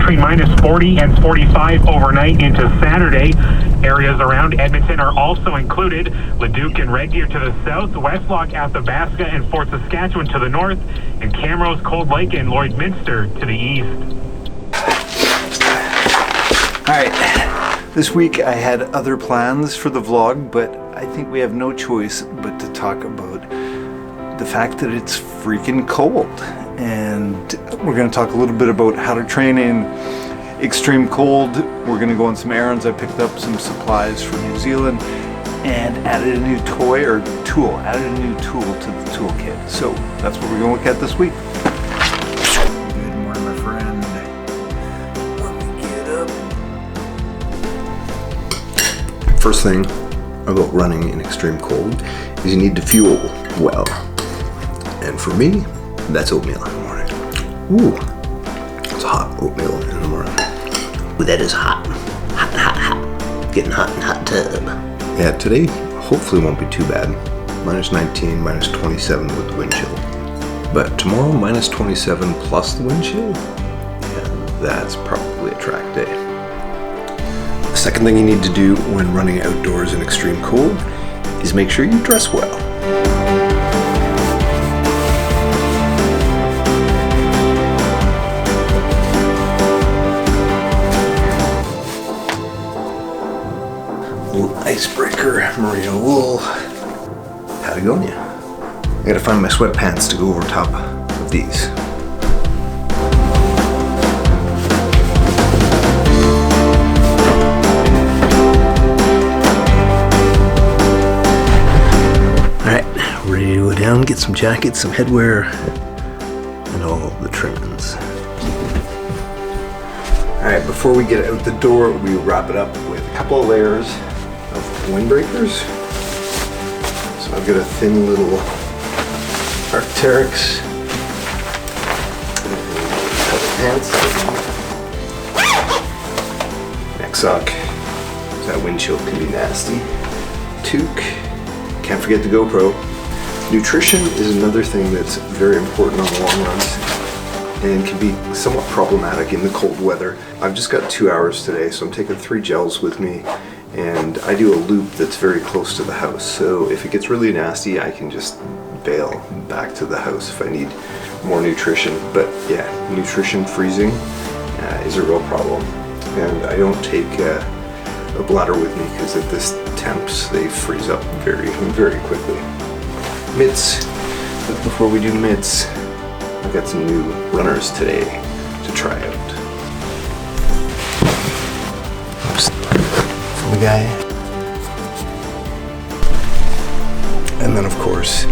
between minus 40 and 45 overnight into Saturday. Areas around Edmonton are also included. Leduc and Red Deer to the south, Westlock, Athabasca, and Fort Saskatchewan to the north, and Camrose, Cold Lake, and Lloydminster to the east. Alright, this week I had other plans for the vlog, but I think we have no choice but to talk about the fact that it's freaking cold. And we're going to talk a little bit about how to train in extreme cold. We're going to go on some errands. I picked up some supplies from New Zealand and added a new toy or tool, added a new tool to the toolkit. So that's what we're going to look at this week. Good morning, my friend. Let me get up. First thing about running in extreme cold is you need to fuel well. And for me, that's oatmeal in the morning. Ooh, it's hot oatmeal in the morning. Ooh, that is hot. Hot, hot, hot. Getting hot in hot tub. Yeah, today hopefully won't be too bad. Minus 19, minus 27 with the wind chill. But tomorrow, minus 27 plus the wind chill? Yeah, that's probably a track day. The second thing you need to do when running outdoors in extreme cold is make sure you dress well. Icebreaker, merino wool, Patagonia. I gotta find my sweatpants to go over top of these. Alright, ready to go down, get some jackets, some headwear, and all the trimmings. Alright, before we get out the door, we wrap it up with a couple of layers of windbreakers. So I've got a thin little Arc'teryx pants, neck sock, so that wind chill can be nasty, toque, can't forget the GoPro. Nutrition is another thing that's very important on the long runs and can be somewhat problematic in the cold weather. I've just got 2 hours today, so I'm taking 3 gels with me, and I do a loop that's very close to the house, so if it gets really nasty I can just bail back to the house if I need more nutrition. But yeah, nutrition freezing is a real problem, and I don't take a bladder with me because at this temps they freeze up very, very quickly. Mitts, but before we do mitts, I've got some new runners today to try out. Oops. From the guy. And then of course,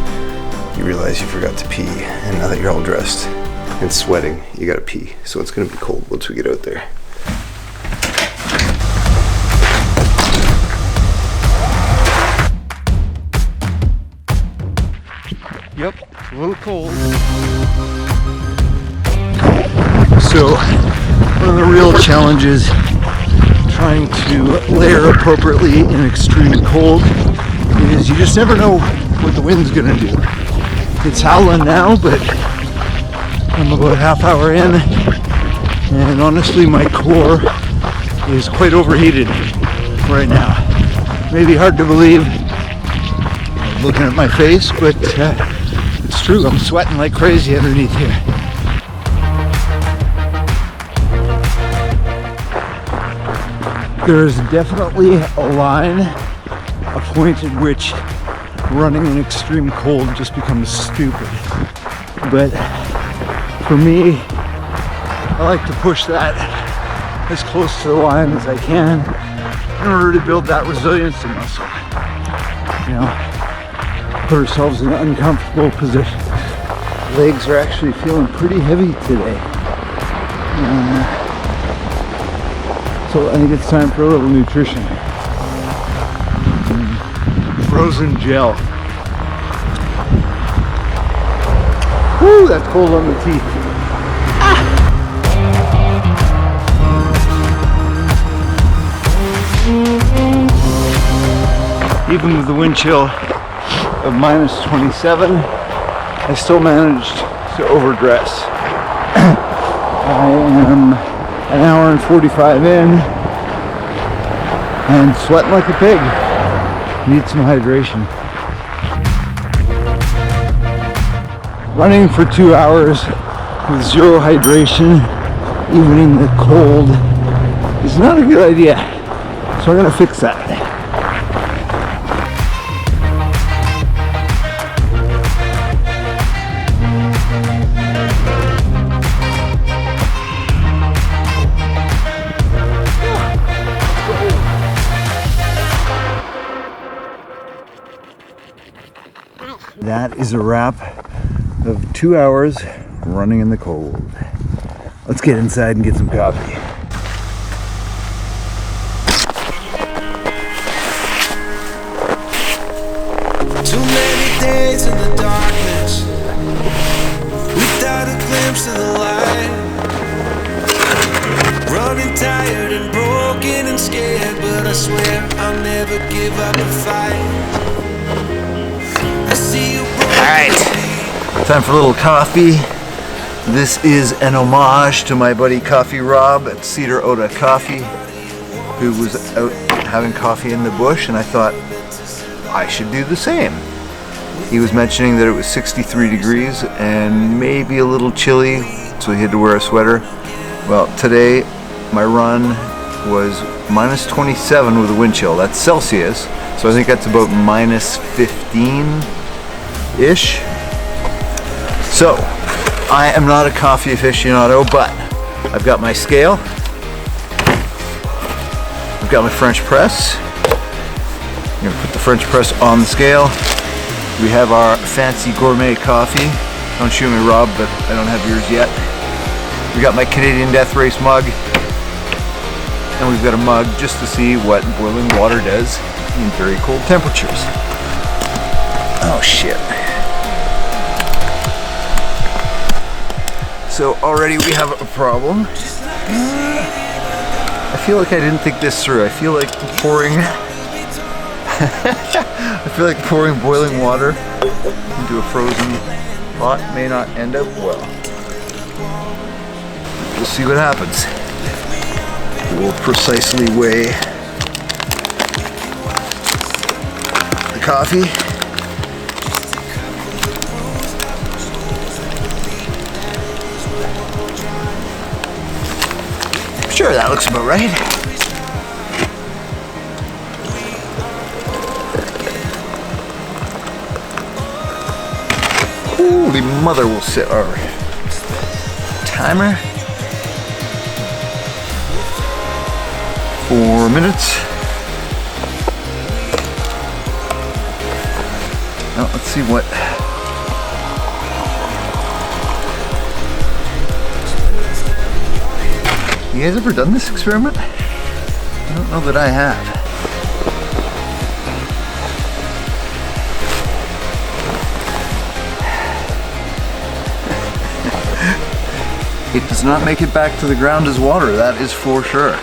you realize you forgot to pee, and now that you're all dressed and sweating, you gotta pee. So it's gonna be cold once we get out there. Yep, a little cold. So, one of the real challenges trying to layer appropriately in extreme cold is you just never know what the wind's gonna do. It's howling now, but I'm about a half hour in, and honestly my core is quite overheated right now. Maybe hard to believe looking at my face, but it's true. I'm sweating like crazy underneath here. There is definitely a line, a point at which running in extreme cold just becomes stupid. But for me, I like to push that as close to the line as I can in order to build that resiliency muscle. You know, put ourselves in an uncomfortable position. Legs are actually feeling pretty heavy today. So I think it's time for a little nutrition. Frozen gel. Woo, that's cold on the teeth. Even with the wind chill of minus 27, I still managed to overdress. I am an hour and 45 in, and sweating like a pig. Need some hydration. Running for 2 hours with zero hydration, even in the cold, is not a good idea. So I'm gonna fix that. That is a wrap of 2 hours running in the cold. Let's get inside and get some coffee. Too many days in the darkness without a glimpse of the light. Running tired and broken and scared, but I swear I'll never give up the fight. I see you. Alright, time for a little coffee. This is an homage to my buddy Coffee Rob at Cedar Oda Coffee, who was out having coffee in the bush, and I thought I should do the same. He was mentioning that it was 63 degrees and maybe a little chilly, so he had to wear a sweater. Well, today my run was minus 27 with a wind chill. That's Celsius, so I think that's about minus 15-ish. So, I am not a coffee aficionado, but I've got my scale, I've got my French press. I'm gonna put the French press on the scale. We have our fancy gourmet coffee. Don't shoot me, Rob, but I don't have yours yet. We got my Canadian Death Race mug, and we've got a mug just to see what boiling water does in very cold temperatures. Oh shit. So already we have a problem. I feel like I didn't think this through. I feel like pouring boiling water into a frozen pot may not end up well. We'll see what happens. We'll precisely weigh the coffee. Sure, that looks about right. Holy mother, we'll set our timer. 4 minutes. Now let's see what. You guys ever done this experiment? I don't know that I have. It does not make it back to the ground as water, that is for sure.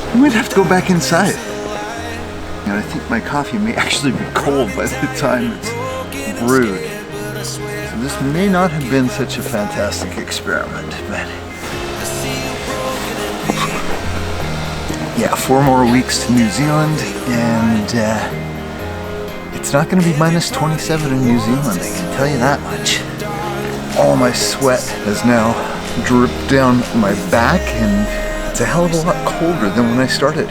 I might have to go back inside. And I think my coffee may actually be cold by the time it's brewed. So this may not have been such a fantastic experiment, but yeah, 4 more weeks to New Zealand, and it's not going to be minus 27 in New Zealand, I can tell you that much. All my sweat has now dripped down my back, and it's a hell of a lot colder than when I started.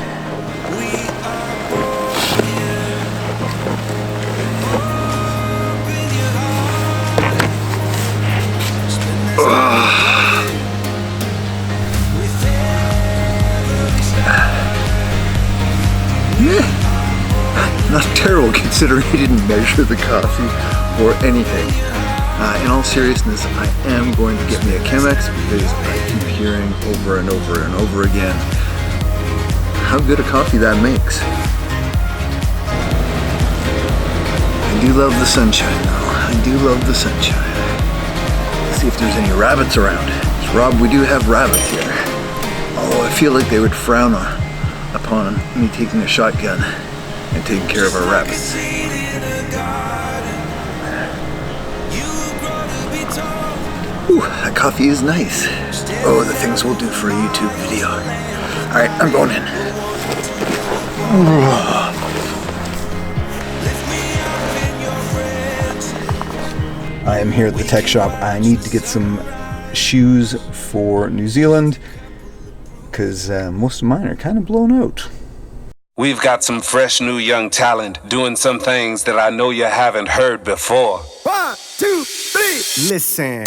Not terrible considering I didn't measure the coffee or anything. In all seriousness, I am going to get me a Chemex because I keep hearing over and over and over again how good a coffee that makes. I do love the sunshine though. I do love the sunshine. Let's see if there's any rabbits around. Rob, we do have rabbits here. Although I feel like they would frown a wrap on me taking a shotgun and taking care of our rabbits. Ooh, that coffee is nice. Oh, the things we'll do for a YouTube video. Alright, I'm going in. I am here at the tech shop. I need to get some shoes for New Zealand because most of mine are kind of blown out. We've got some fresh new young talent doing some things that I know you haven't heard before. 1, 2, 3, listen.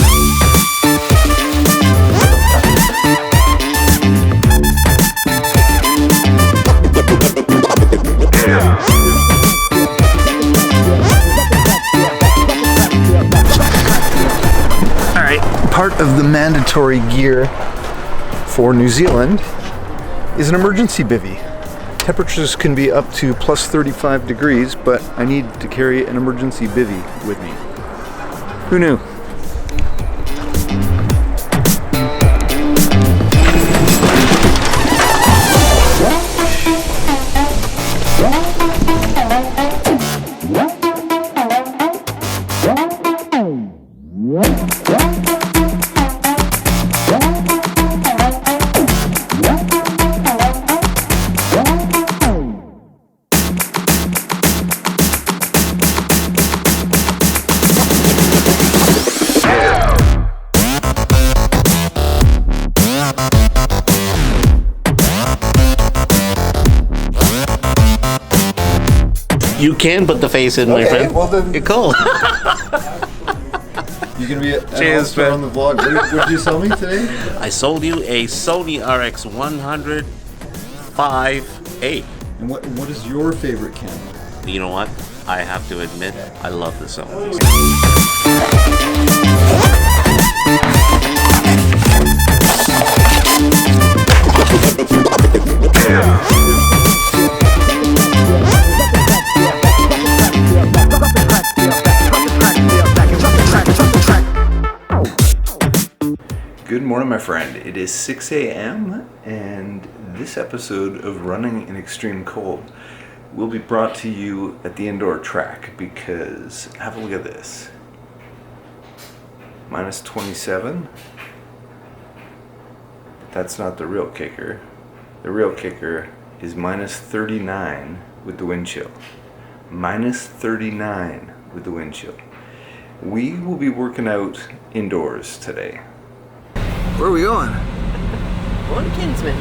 Alright, part of the mandatory gear for New Zealand is an emergency bivvy. Temperatures can be up to plus 35 degrees, but I need to carry an emergency bivvy with me. Who knew? You can put the face in, my friend. Well then, You're cool. you're gonna be an Cheers, all-star man. on the vlog. What did you sell me today? I sold you a Sony RX100 5A. And what is your favorite camera? You know what? I have to admit, I love the Sony. Good morning, my friend. It is 6 a.m. and this episode of Running in Extreme Cold will be brought to you at the indoor track because have a look at this. Minus 27. That's not the real kicker. The real kicker is minus 39 with the wind chill. Minus 39 with the wind chill. We will be working out indoors today. Where are we going? One Kinsman.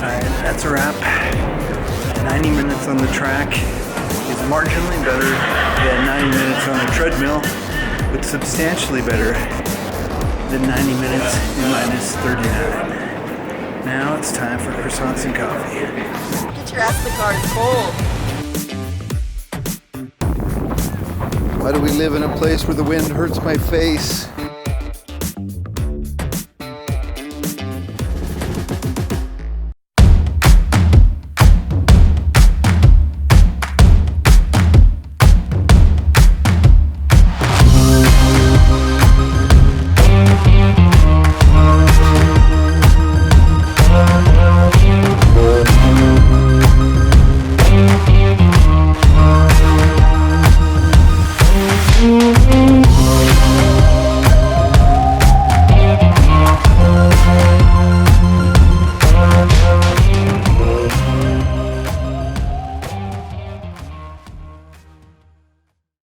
Alright, that's a wrap. 90 minutes on the track is marginally better than 90 minutes on the treadmill, but substantially better than 90 minutes in minus 39. Now it's time for croissants and coffee. Get your ass in the car, it's cold. Why do we live in a place where the wind hurts my face?